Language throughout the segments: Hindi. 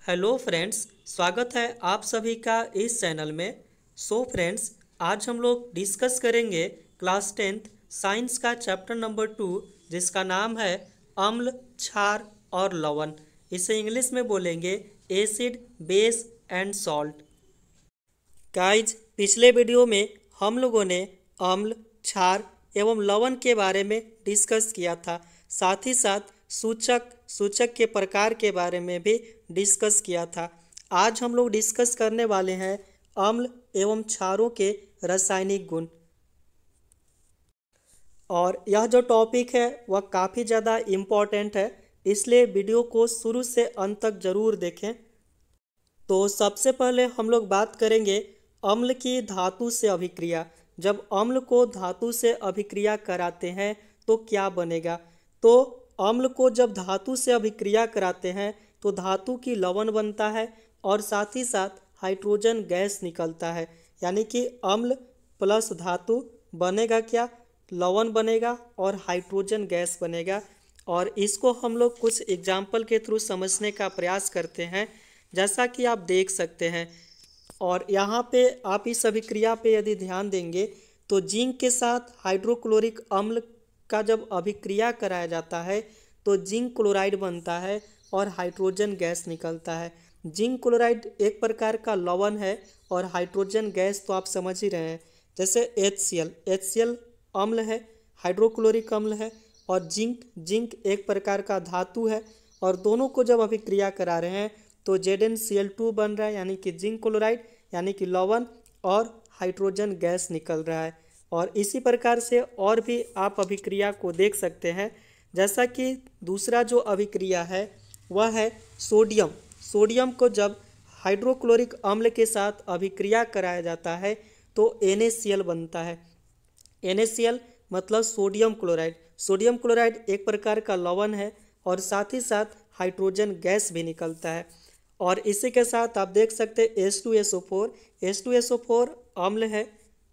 हेलो फ्रेंड्स, स्वागत है आप सभी का इस चैनल में। फ्रेंड्स, आज हम लोग डिस्कस करेंगे क्लास 10th साइंस का चैप्टर नंबर 2, जिसका नाम है अम्ल, क्षार और लवण। इसे इंग्लिश में बोलेंगे acid, base and salt. Guys, पिछले वीडियो में हम लोगों ने अम्ल, क्षार एवं लवण के बारे में डिस्कस किया था। साथ ही साथ सूचक के प्रकार के बारे में भी डिस्कस किया था। आज हम लोग डिस्कस करने वाले हैं अम्ल एवं क्षारों के रासायनिक गुण। और यह जो टॉपिक है वह काफ़ी ज़्यादा इम्पॉर्टेंट है, इसलिए वीडियो को शुरू से अंत तक ज़रूर देखें। तो सबसे पहले हम लोग बात करेंगे अम्ल की धातु से अभिक्रिया। जब अम्ल को धातु से अभिक्रिया कराते हैं तो क्या बनेगा? तो अम्ल को जब धातु से अभिक्रिया कराते हैं तो धातु की लवण बनता है और साथ ही साथ हाइड्रोजन गैस निकलता है। यानी कि अम्ल प्लस धातु बनेगा क्या? लवण बनेगा और हाइड्रोजन गैस बनेगा। और इसको हम लोग कुछ एग्जाम्पल के थ्रू समझने का प्रयास करते हैं, जैसा कि आप देख सकते हैं। और यहाँ पे आप इस अभिक्रिया पे यदि ध्यान देंगे तो जिंक के साथ हाइड्रोक्लोरिक अम्ल का जब अभिक्रिया कराया जाता है तो जिंक क्लोराइड बनता है और हाइड्रोजन गैस निकलता है। जिंक क्लोराइड एक प्रकार का लवण है और हाइड्रोजन गैस तो आप समझ ही रहे हैं। जैसे HCl अम्ल है, हाइड्रोक्लोरिक अम्ल है, और जिंक एक प्रकार का धातु है। और दोनों को जब अभिक्रिया करा रहे हैं तो ZnCl2 बन रहा है, यानी कि जिंक क्लोराइड यानी कि लवण, और हाइड्रोजन गैस निकल रहा है। और इसी प्रकार से और भी आप अभिक्रिया को देख सकते हैं। जैसा कि दूसरा जो अभिक्रिया है वह है सोडियम। सोडियम को जब हाइड्रोक्लोरिक अम्ल के साथ अभिक्रिया कराया जाता है तो NaCl बनता है। NaCl मतलब सोडियम क्लोराइड। सोडियम क्लोराइड एक प्रकार का लवण है और साथ ही साथ हाइड्रोजन गैस भी निकलता है। और इसी के साथ आप देख सकते हैं H2SO4 अम्ल है,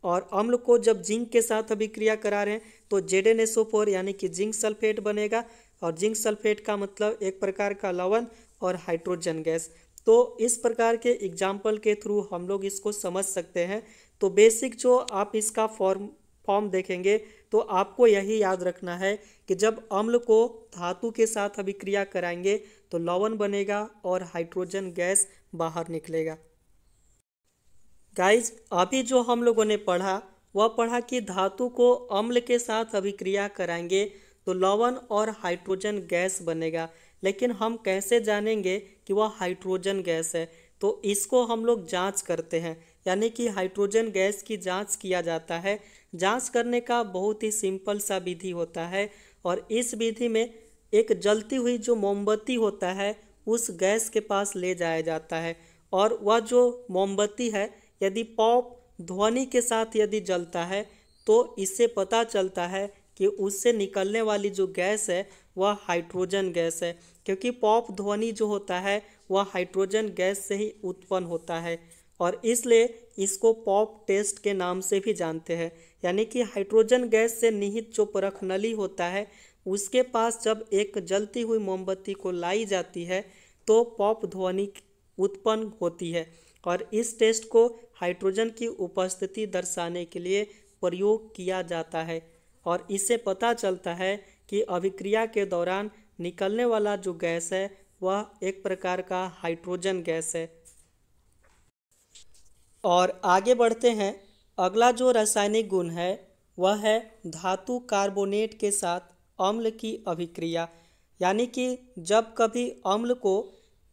और अम्ल को जब जिंक के साथ अभिक्रिया करा रहे हैं तो ZnSO4 यानी कि जिंक सल्फेट बनेगा। और जिंक सल्फेट का मतलब एक प्रकार का लवण और हाइड्रोजन गैस। तो इस प्रकार के एग्जाम्पल के थ्रू हम लोग इसको समझ सकते हैं। तो बेसिक जो आप इसका फॉर्म देखेंगे तो आपको यही याद रखना है कि जब अम्ल को धातु के साथ अभिक्रिया कराएंगे तो लवण बनेगा और हाइड्रोजन गैस बाहर निकलेगा। गाइज, अभी जो हम लोगों ने पढ़ा वह पढ़ा कि धातु को अम्ल के साथ अभिक्रिया कराएंगे तो लवण और हाइड्रोजन गैस बनेगा। लेकिन हम कैसे जानेंगे कि वह हाइड्रोजन गैस है? तो इसको हम लोग जांच करते हैं, यानी कि हाइड्रोजन गैस की जांच किया जाता है। जांच करने का बहुत ही सिंपल सा विधि होता है, और इस विधि में एक जलती हुई जो मोमबत्ती होता है उस गैस के पास ले जाया जाता है। और वह जो मोमबत्ती है यदि पॉप ध्वनि के साथ यदि जलता है तो इससे पता चलता है कि उससे निकलने वाली जो गैस है वह हाइड्रोजन गैस है, क्योंकि पॉप ध्वनि जो होता है वह हाइड्रोजन गैस से ही उत्पन्न होता है। और इसलिए इसको पॉप टेस्ट के नाम से भी जानते हैं। यानी कि हाइड्रोजन गैस से निहित जो परख नली होता है उसके पास जब एक जलती हुई मोमबत्ती को लाई जाती है तो पॉप ध्वनि उत्पन्न होती है। और इस टेस्ट को हाइड्रोजन की उपस्थिति दर्शाने के लिए प्रयोग किया जाता है। और इससे पता चलता है कि अभिक्रिया के दौरान निकलने वाला जो गैस है वह एक प्रकार का हाइड्रोजन गैस है। और आगे बढ़ते हैं। अगला जो रासायनिक गुण है वह है धातु कार्बोनेट के साथ अम्ल की अभिक्रिया। यानी कि जब कभी अम्ल को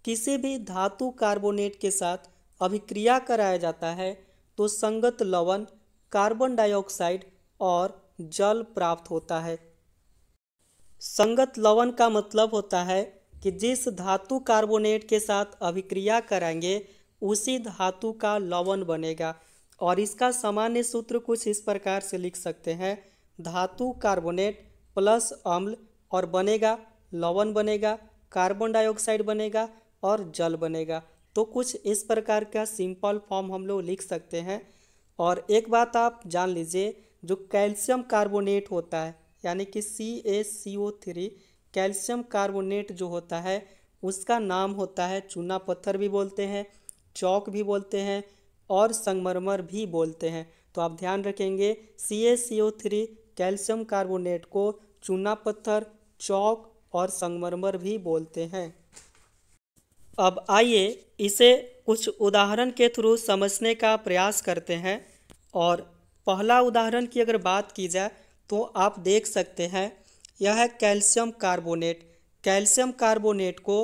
किसी भी धातु कार्बोनेट के साथ अभिक्रिया कराया जाता है तो संगत लवण, कार्बन डाइऑक्साइड और जल प्राप्त होता है। संगत लवण का मतलब होता है कि जिस धातु कार्बोनेट के साथ अभिक्रिया कराएंगे उसी धातु का लवण बनेगा। और इसका सामान्य सूत्र कुछ इस प्रकार से लिख सकते हैं, धातु कार्बोनेट प्लस अम्ल और बनेगा लवण, बनेगा कार्बन डाइऑक्साइड, बनेगा और जल बनेगा। तो कुछ इस प्रकार का सिंपल फॉर्म हम लोग लिख सकते हैं। और एक बात आप जान लीजिए, जो कैल्शियम कार्बोनेट होता है यानी कि CaCO3, कैल्शियम कार्बोनेट जो होता है उसका नाम होता है चूना पत्थर भी बोलते हैं, चौक भी बोलते हैं और संगमरमर भी बोलते हैं। तो आप ध्यान रखेंगे CaCO3 कैल्शियम कार्बोनेट को चूना पत्थर, चौक और संगमरमर भी बोलते हैं। अब आइए इसे कुछ उदाहरण के थ्रू समझने का प्रयास करते हैं। और पहला उदाहरण की अगर बात की जाए तो आप देख सकते हैं यह है कैल्शियम कार्बोनेट। कैल्शियम कार्बोनेट को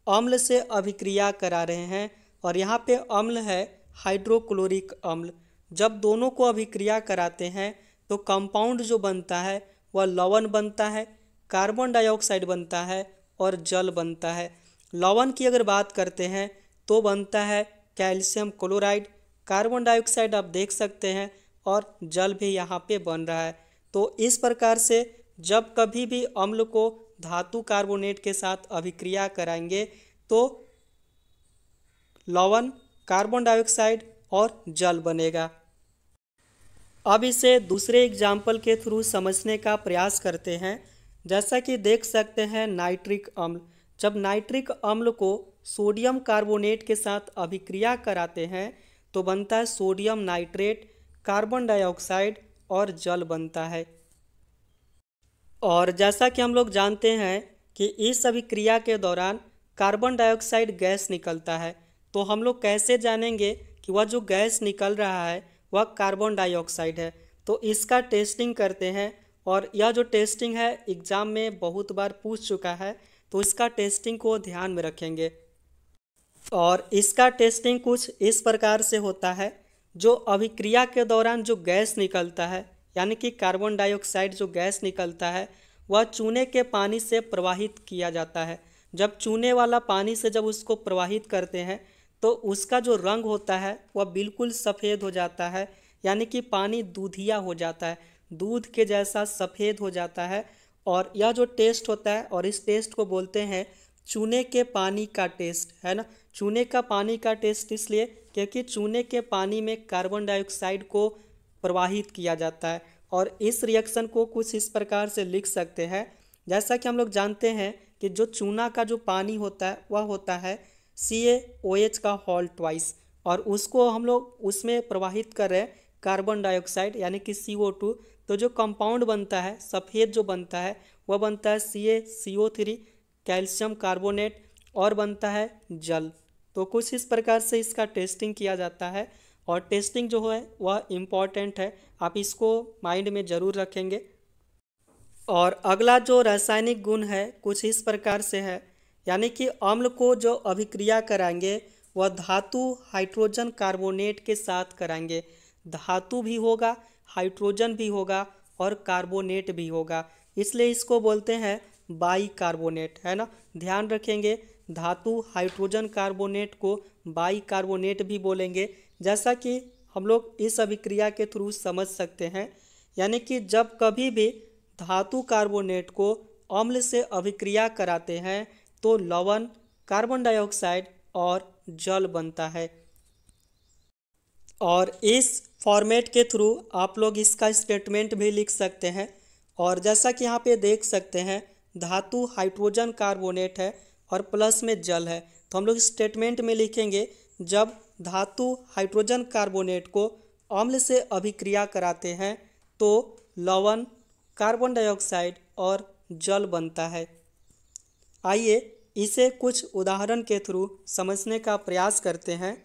अम्ल से अभिक्रिया करा रहे हैं और यहाँ पे अम्ल है हाइड्रोक्लोरिक अम्ल। जब दोनों को अभिक्रिया कराते हैं तो कंपाउंड जो बनता है वह लवण बनता है, कार्बन डाइऑक्साइड बनता है और जल बनता है। लवण की अगर बात करते हैं तो बनता है कैल्शियम क्लोराइड, कार्बन डाइऑक्साइड आप देख सकते हैं और जल भी यहाँ पे बन रहा है। तो इस प्रकार से जब कभी भी अम्ल को धातु कार्बोनेट के साथ अभिक्रिया कराएंगे तो लवण, कार्बन डाइऑक्साइड और जल बनेगा। अब इसे दूसरे एग्जाम्पल के थ्रू समझने का प्रयास करते हैं। जैसा कि देख सकते हैं नाइट्रिक अम्ल, जब नाइट्रिक अम्ल को सोडियम कार्बोनेट के साथ अभिक्रिया कराते हैं तो बनता है सोडियम नाइट्रेट, कार्बन डाइऑक्साइड और जल बनता है। और जैसा कि हम लोग जानते हैं कि इस अभिक्रिया के दौरान कार्बन डाइऑक्साइड गैस निकलता है। तो हम लोग कैसे जानेंगे कि वह जो गैस निकल रहा है वह कार्बन डाइऑक्साइड है? तो इसका टेस्टिंग करते हैं और यह जो टेस्टिंग है एग्ज़ाम में बहुत बार पूछ चुका है, तो इसका टेस्टिंग को ध्यान में रखेंगे। और इसका टेस्टिंग कुछ इस प्रकार से होता है, जो अभिक्रिया के दौरान जो गैस निकलता है यानी कि कार्बन डाइऑक्साइड जो गैस निकलता है वह चूने के पानी से प्रवाहित किया जाता है। जब चूने वाला पानी से जब उसको प्रवाहित करते हैं तो उसका जो रंग होता है वह बिल्कुल सफ़ेद हो जाता है, यानी कि पानी दूधिया हो जाता है, दूध के जैसा सफ़ेद हो जाता है। और यह जो टेस्ट होता है और इस टेस्ट को बोलते हैं चूने के पानी का टेस्ट, है ना। चूने का पानी का टेस्ट इसलिए क्योंकि चूने के पानी में कार्बन डाइऑक्साइड को प्रवाहित किया जाता है। और इस रिएक्शन को कुछ इस प्रकार से लिख सकते हैं, जैसा कि हम लोग जानते हैं कि जो चूना का जो पानी होता है वह होता है CaOH का होल ट्वाइस, और उसको हम लोग उसमें प्रवाहित कर रहे हैं कार्बन डाइऑक्साइड यानी कि CO2। तो जो कंपाउंड बनता है सफ़ेद जो बनता है वह बनता है CaCO3 कैल्शियम कार्बोनेट और बनता है जल। तो कुछ इस प्रकार से इसका टेस्टिंग किया जाता है और टेस्टिंग जो है वह इम्पॉर्टेंट है, आप इसको माइंड में ज़रूर रखेंगे। और अगला जो रासायनिक गुण है कुछ इस प्रकार से है, यानी कि अम्ल को जो अभिक्रिया कराएंगे वह धातु हाइड्रोजन कार्बोनेट के साथ कराएंगे। धातु भी होगा, हाइड्रोजन भी होगा और कार्बोनेट भी होगा, इसलिए इसको बोलते हैं बाई कार्बोनेट, है ना। ध्यान रखेंगे धातु हाइड्रोजन कार्बोनेट को बाई कार्बोनेट भी बोलेंगे, जैसा कि हम लोग इस अभिक्रिया के थ्रू समझ सकते हैं। यानी कि जब कभी भी धातु कार्बोनेट को अम्ल से अभिक्रिया कराते हैं तो लवण, कार्बन डाइऑक्साइड और जल बनता है। और इस फॉर्मेट के थ्रू आप लोग इसका स्टेटमेंट भी लिख सकते हैं। और जैसा कि यहाँ पे देख सकते हैं धातु हाइड्रोजन कार्बोनेट है और प्लस में जल है, तो हम लोग स्टेटमेंट में लिखेंगे जब धातु हाइड्रोजन कार्बोनेट को अम्ल से अभिक्रिया कराते हैं तो लवण, कार्बन डाइऑक्साइड और जल बनता है। आइए इसे कुछ उदाहरण के थ्रू समझने का प्रयास करते हैं।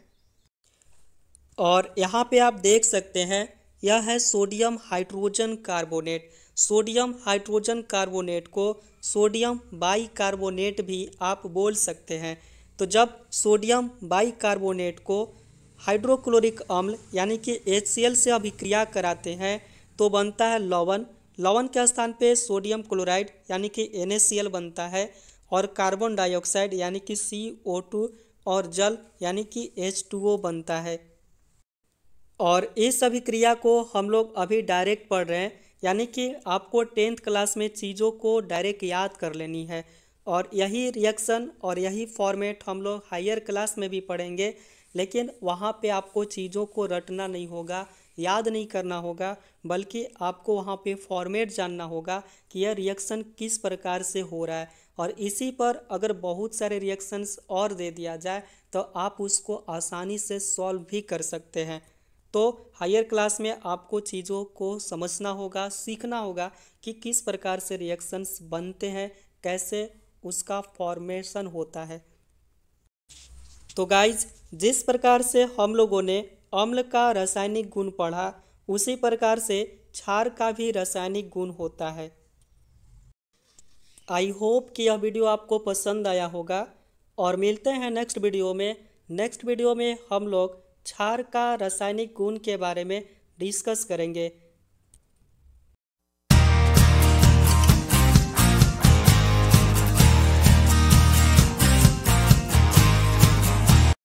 और यहाँ पे आप देख सकते हैं यह है sodium hydrogen carbonate. Sodium hydrogen carbonate को सोडियम बाई कार्बोनेट भी आप बोल सकते हैं। तो जब सोडियम बाई कार्बोनेट को हाइड्रोक्लोरिक अम्ल यानी कि HCl से अभिक्रिया कराते हैं तो बनता है लवण। लवण के स्थान पे सोडियम क्लोराइड यानी कि NaCl बनता है और कार्बन डाइऑक्साइड यानी कि CO2 और जल यानी कि H2O बनता है। और इस अभिक्रिया को हम लोग अभी डायरेक्ट पढ़ रहे हैं, यानी कि आपको 10th क्लास में चीज़ों को डायरेक्ट याद कर लेनी है। और यही रिएक्शन और यही फॉर्मेट हम लोग हायर क्लास में भी पढ़ेंगे, लेकिन वहाँ पे आपको चीज़ों को रटना नहीं होगा, याद नहीं करना होगा, बल्कि आपको वहाँ पे फॉर्मेट जानना होगा कि यह रिएक्शन किस प्रकार से हो रहा है। और इसी पर अगर बहुत सारे रिएक्शंस और दे दिया जाए तो आप उसको आसानी से सॉल्व भी कर सकते हैं। तो हायर क्लास में आपको चीज़ों को समझना होगा, सीखना होगा कि किस प्रकार से रिएक्शंस बनते हैं, कैसे उसका फॉर्मेशन होता है। तो गाइज, जिस प्रकार से हम लोगों ने अम्ल का रासायनिक गुण पढ़ा, उसी प्रकार से क्षार का भी रासायनिक गुण होता है। आई होप कि यह वीडियो आपको पसंद आया होगा और मिलते हैं नेक्स्ट वीडियो में। नेक्स्ट वीडियो में हम लोग क्षार का रासायनिक गुण के बारे में डिस्कस करेंगे।